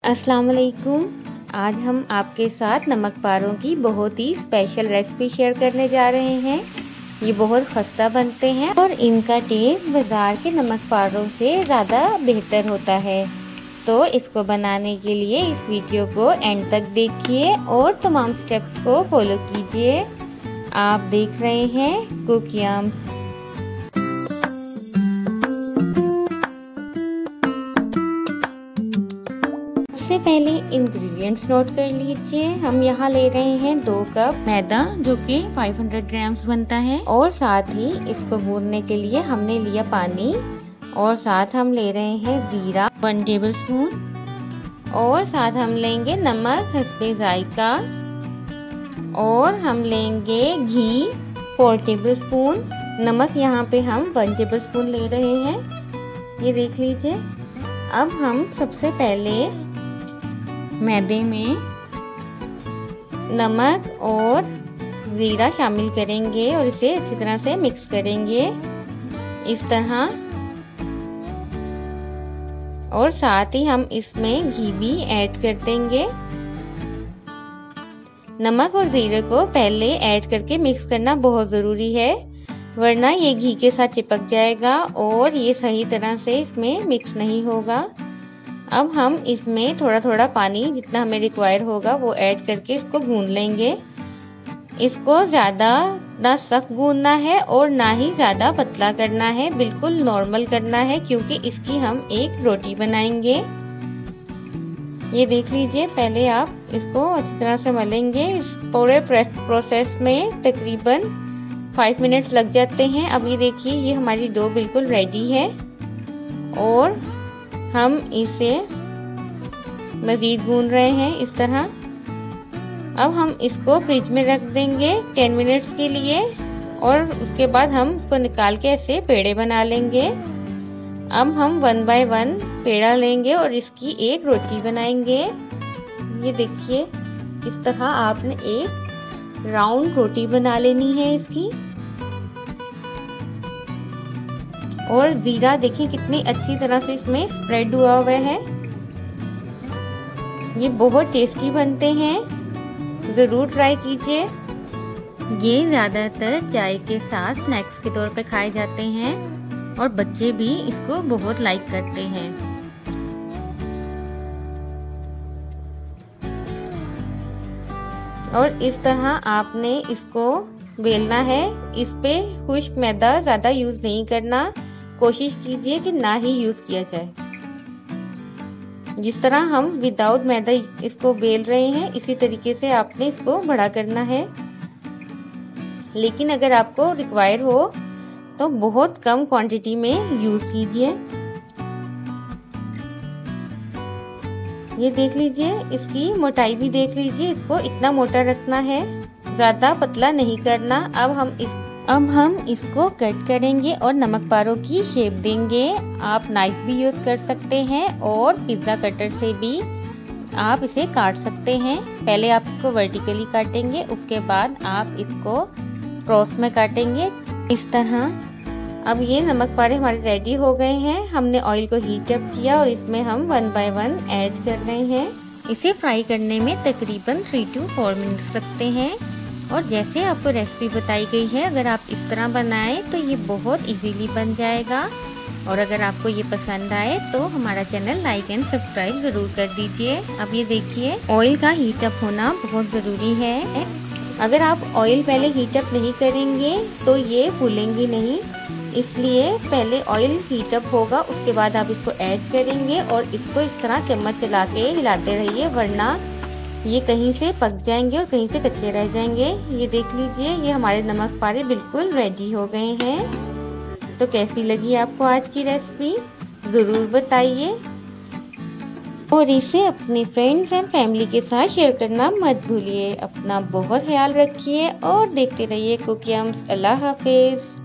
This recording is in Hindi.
अस्सलाम वालेकुम। आज हम आपके साथ नमक पारों की बहुत ही स्पेशल रेसिपी शेयर करने जा रहे हैं। ये बहुत खस्ता बनते हैं और इनका टेस्ट बाज़ार के नमक पारों से ज़्यादा बेहतर होता है। तो इसको बनाने के लिए इस वीडियो को एंड तक देखिए और तमाम स्टेप्स को फॉलो कीजिए। आप देख रहे हैं कुक यम्स। सबसे पहले इंग्रेडिएंट्स नोट कर लीजिए। हम यहाँ ले रहे हैं 2 कप मैदा जो कि 500 ग्राम्स बनता है, और साथ ही इसको गूंदने के लिए हमने लिया पानी, और साथ हम ले रहे हैं जीरा 1 टेबलस्पून, और साथ हम लेंगे नमक हस्बे जायका, और हम लेंगे घी 4 टेबलस्पून। नमक यहाँ पे हम 1 टेबलस्पून ले रहे हैं, ये देख लीजिए। अब हम सबसे पहले मैदे में नमक और जीरा शामिल करेंगे और इसे अच्छी तरह से मिक्स करेंगे इस तरह, और साथ ही हम इसमें घी भी ऐड कर देंगे। नमक और जीरे को पहले ऐड करके मिक्स करना बहुत ज़रूरी है, वरना ये घी के साथ चिपक जाएगा और ये सही तरह से इसमें मिक्स नहीं होगा। अब हम इसमें थोड़ा थोड़ा पानी जितना हमें रिक्वायर होगा वो ऐड करके इसको गूंद लेंगे। इसको ज़्यादा ना सख्त गूंदना है और ना ही ज़्यादा पतला करना है, बिल्कुल नॉर्मल करना है, क्योंकि इसकी हम एक रोटी बनाएंगे। ये देख लीजिए, पहले आप इसको अच्छी तरह से मलेंगे। इस पूरे प्रोसेस में तकरीबन 5 मिनट्स लग जाते हैं। अब ये देखिए, ये हमारी डो बिल्कुल रेडी है और हम इसे मज़ीद गूंद रहे हैं इस तरह। अब हम इसको फ्रिज में रख देंगे 10 मिनट्स के लिए, और उसके बाद हम इसको निकाल के ऐसे पेड़े बना लेंगे। अब हम 1 बाय 1 पेड़ा लेंगे और इसकी एक रोटी बनाएंगे। ये देखिए, इस तरह आपने एक राउंड रोटी बना लेनी है इसकी। और जीरा देखिए कितनी अच्छी तरह से इसमें स्प्रेड हुआ हुआ है। ये बहुत टेस्टी बनते हैं, ज़रूर ट्राई कीजिए। ये ज़्यादातर चाय के साथ स्नैक्स के तौर पे खाए जाते हैं और बच्चे भी इसको बहुत लाइक करते हैं। और इस तरह आपने इसको बेलना है। इस पे खुश्क मैदा ज़्यादा यूज़ नहीं करना, कोशिश कीजिए कि ना ही यूज़ किया जाए। जिस तरह हम विदाउट मैदा इसको बेल रहे हैं, इसी तरीके से आपने इसको बड़ा करना है। लेकिन अगर आपको रिक्वायर हो तो बहुत कम क्वांटिटी में यूज़ कीजिए। ये देख लीजिए, इसकी मोटाई भी देख लीजिए, इसको इतना मोटा रखना है, ज़्यादा पतला नहीं करना। अब हम इसको कट करेंगे और नमक पारों की शेप देंगे। आप नाइफ भी यूज़ कर सकते हैं और पिज़्ज़ा कटर से भी आप इसे काट सकते हैं। पहले आप इसको वर्टिकली काटेंगे, उसके बाद आप इसको क्रॉस में काटेंगे इस तरह। अब ये नमक पारे हमारे रेडी हो गए हैं। हमने ऑयल को हीट अप किया और इसमें हम 1 बाय 1 ऐड कर रहे हैं। इसे फ्राई करने में तकरीबन 3 to 4 मिनट्स लगते हैं। और जैसे आपको रेसिपी बताई गई है, अगर आप इस तरह बनाएं तो ये बहुत इजीली बन जाएगा। और अगर आपको ये पसंद आए तो हमारा चैनल लाइक एंड सब्सक्राइब ज़रूर कर दीजिए। अब ये देखिए, ऑयल का हीट अप होना बहुत ज़रूरी है। अगर आप ऑयल पहले हीट अप नहीं करेंगे तो ये फूलेंगी नहीं, इसलिए पहले ऑयल हीट अप होगा, उसके बाद आप इसको ऐड करेंगे और इसको इस तरह चम्मच चला के हिलाते रहिए, वरना ये कहीं से पक जाएंगे और कहीं से कच्चे रह जाएंगे। ये देख लीजिए, ये हमारे नमक पारे बिल्कुल रेडी हो गए हैं। तो कैसी लगी आपको आज की रेसिपी, ज़रूर बताइए, और इसे अपने फ्रेंड्स एंड फैमिली के साथ शेयर करना मत भूलिए। अपना बहुत ख्याल रखिए और देखते रहिए कुक यम्स। अल्लाह हाफिज़।